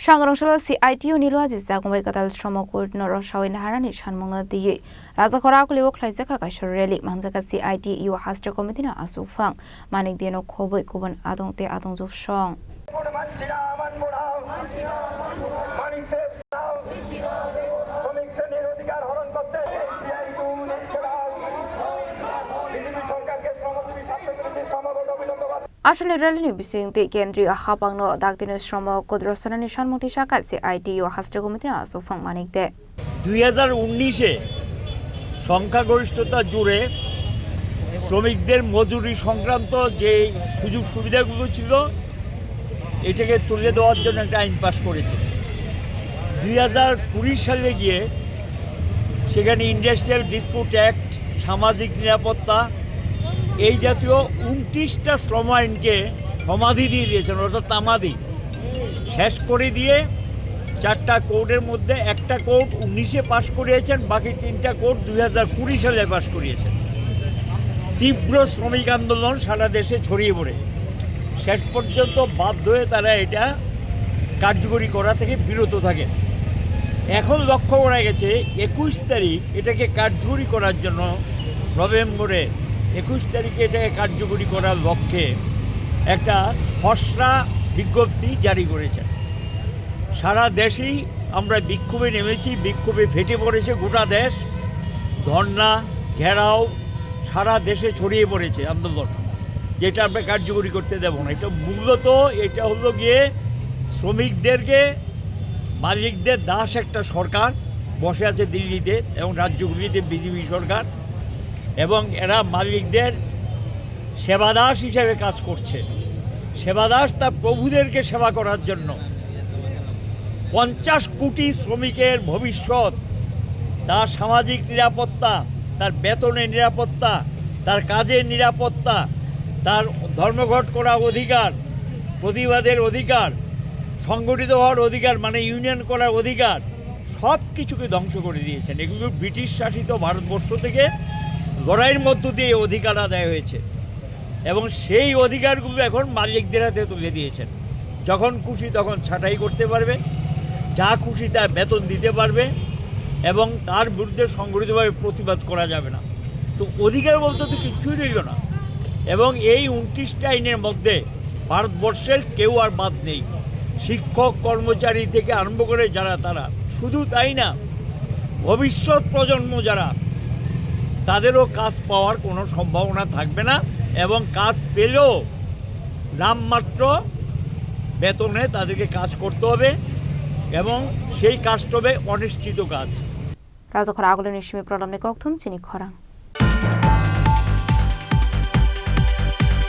Shangrongshal CITU Nilo Aziz Dagumai Katal Stromokul Noroshaw in Harani Shanmona Di Razakora Leo Klaisaka Shoreli Manzaka CITU Haster Committee Asufang Manik Dino Kobo Kuban Adong de Adong of Shong. আসলে রেলনি বিসিংতে কেন্দ্রীয় হাবাংনো দাগদিন শ্রম কদ্রসনা নিশান মতি শাখা CITU হাস্টে committee আসুফাং মানিকদে 2019 এ সংখ্যাগরিষ্ঠতা জুড়ে শ্রমিকদের মজুরি সংক্রান্ত যে সুযোগ সুবিধাগুলো ছিল এটাকে তুলে দেওয়ার জন্য একটা আইন পাস করেছে 2020 সালে গিয়ে সেখানে ইন্ডাস্ট্রিয়াল ডিসপিউট অ্যাক্ট সামাজিক নিরাপত্তা এই জাতীয় 29টা শ্রম আইনকে সমাধি দিয়ে দিয়েছেন অর্থাৎ তামাদি শেষ করে দিয়ে 4টা কোর্টের মধ্যে একটা কোর্ট 19-এ পাশ করিয়েছেন বাকি 3টা কোর্ট 2020 সালে পাশ করিয়েছেন তীব্র শ্রমিক আন্দোলন সারা দেশে ছড়িয়ে পড়ে শেষ পর্যন্ত বাধ্য হয়ে তারা এটা কার্যকরী করা থেকে বিরত থাকে এখন লক্ষ্য করা গেছে 21 তারিখ এটাকে কার্যকরী করার জন্য নভেম্বরে 21 তারিখে এটাকে কার্যকরী করার লক্ষ্যে একটা খসড়া বিজ্ঞপ্তি জারি করেছে সারা দেশেই আমরা বিক্ষোভে নেমেছি বিক্ষোভে ফেটে পড়েছে গোটা দেশ ধর্না ঘেরাও সারা দেশে ছড়িয়ে পড়েছে আন্দোলন যেটা আমরা কার্যকরী করতে দেব না এটা মূলত এটা হলো গিয়ে শ্রমিকদেরকে মালিকদের দাস একটা সরকার বসে আছে দিল্লিতে এবং রাজ্যগুলিতে বিজেপি সরকার এবং এরা মালিকদের সেবাদাস হিসেবে কাজ করছে সেবাদাস তার প্রভুদেরকে সেবা করার জন্য 50 কোটি শ্রমিকের ভবিষ্যৎ তার সামাজিক নিরাপত্তা তার বেতনের নিরাপত্তা তার কাজের নিরাপত্তা তার ধর্মঘট করার অধিকার প্রতিবাদের অধিকার সংগঠিত হওয়ার অধিকার মানে ইউনিয়ন করার অধিকার সব কিছুকে ধ্বংস করে দিয়েছেন এগুলো ব্রিটিশ শাসিত ভারতবর্ষ থেকে লড়াইয়ের মধ্য দিয়ে অধিকার আদায় হয়েছে এবং সেই অধিকারগুলো এখন মালিকদের হাতে তুলে দিয়েছেন যখন খুশি তখন ছাঁটাই করতে পারবে যা খুশি তা বেতন দিতে পারবে এবং তার বিরুদ্ধে সংগঠিতভাবে প্রতিবাদ করা যাবে না তো অধিকার বলতে তো কিছুই রইল না এবং এই 29টা আইনের মধ্যে ভারতবর্ষের কেউ আর বাদ নেই শিক্ষক কর্মচারী থেকে আরম্ভ করে যারা তারা শুধু তাই না ভবিষ্যৎ প্রজন্ম যারা তাদেরও কাজ পাওয়ার কোনো সম্ভাবনা থাকবে না এবং কাজ পেলেও নামমাত্র বেতনে তাদেরকে কাজ করতে হবে এবং সেই কাজটা হবে অনিশ্চিত কাজ রাজখরা আগলের নিশ্চিমে প্রলম্নে কক্থম চিনি খরা